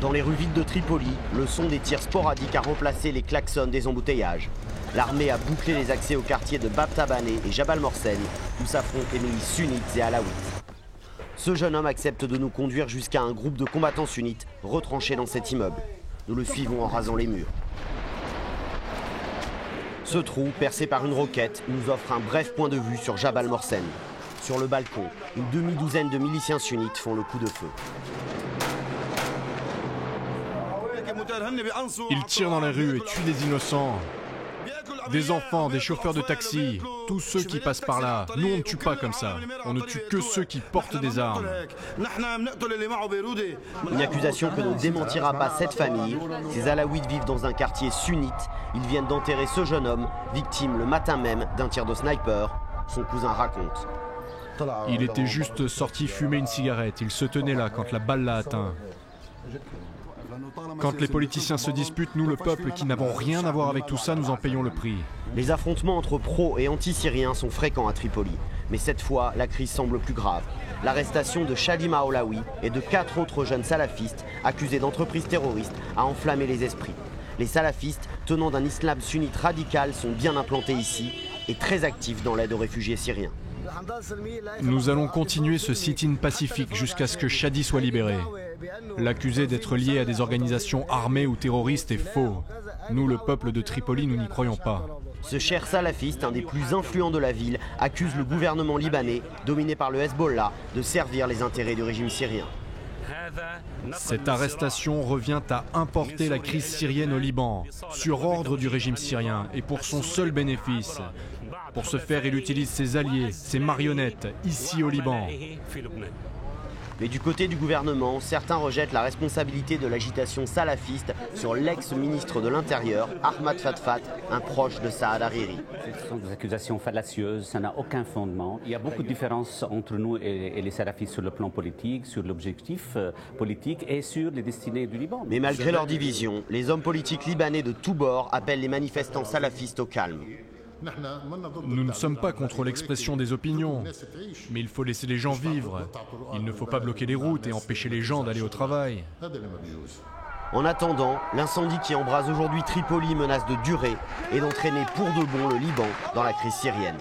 Dans les rues vides de Tripoli, le son des tirs sporadiques a remplacé les klaxons des embouteillages. L'armée a bouclé les accès aux quartiers de Bab Tabané et Jabal Morsen, où s'affrontent les milices sunnites et alaouites. Ce jeune homme accepte de nous conduire jusqu'à un groupe de combattants sunnites retranchés dans cet immeuble. Nous le suivons en rasant les murs. Ce trou, percé par une roquette, nous offre un bref point de vue sur Jabal Morsen. Sur le balcon, une demi-douzaine de miliciens sunnites font le coup de feu. Ils tirent dans les rues et tuent des innocents. Des enfants, des chauffeurs de taxi, tous ceux qui passent par là. Nous, on ne tue pas comme ça. On ne tue que ceux qui portent des armes. Une accusation que ne démentira pas cette famille. Ces alaouites vivent dans un quartier sunnite. Ils viennent d'enterrer ce jeune homme, victime le matin même d'un tir de sniper. Son cousin raconte. Il était juste sorti fumer une cigarette. Il se tenait là quand la balle l'a atteint. Quand les politiciens se disputent, nous, le peuple, qui n'avons rien à voir avec tout ça, nous en payons le prix. Les affrontements entre pro et anti-syriens sont fréquents à Tripoli. Mais cette fois, la crise semble plus grave. L'arrestation de Shalima Olaoui et de 4 autres jeunes salafistes accusés d'entreprises terroristes a enflammé les esprits. Les salafistes, tenant d'un islam sunnite radical, sont bien implantés ici et très actifs dans l'aide aux réfugiés syriens. Nous allons continuer ce sit-in pacifique jusqu'à ce que Shadi soit libéré. L'accuser d'être lié à des organisations armées ou terroristes est faux. Nous, le peuple de Tripoli, nous n'y croyons pas. Ce cher salafiste, un des plus influents de la ville, accuse le gouvernement libanais, dominé par le Hezbollah, de servir les intérêts du régime syrien. Cette arrestation revient à importer la crise syrienne au Liban, sur ordre du régime syrien et pour son seul bénéfice. Pour ce faire, il utilise ses alliés, ses marionnettes, ici au Liban. Mais du côté du gouvernement, certains rejettent la responsabilité de l'agitation salafiste sur l'ex-ministre de l'Intérieur, Ahmad Fatfat, un proche de Saad Hariri. Ce sont des accusations fallacieuses, ça n'a aucun fondement. Il y a beaucoup de différences entre nous et les salafistes sur le plan politique, sur l'objectif politique et sur les destinées du Liban. Mais malgré leur division, les hommes politiques libanais de tous bords appellent les manifestants salafistes au calme. Nous ne sommes pas contre l'expression des opinions, mais il faut laisser les gens vivre. Il ne faut pas bloquer les routes et empêcher les gens d'aller au travail. En attendant, l'incendie qui embrase aujourd'hui Tripoli menace de durer et d'entraîner pour de bon le Liban dans la crise syrienne.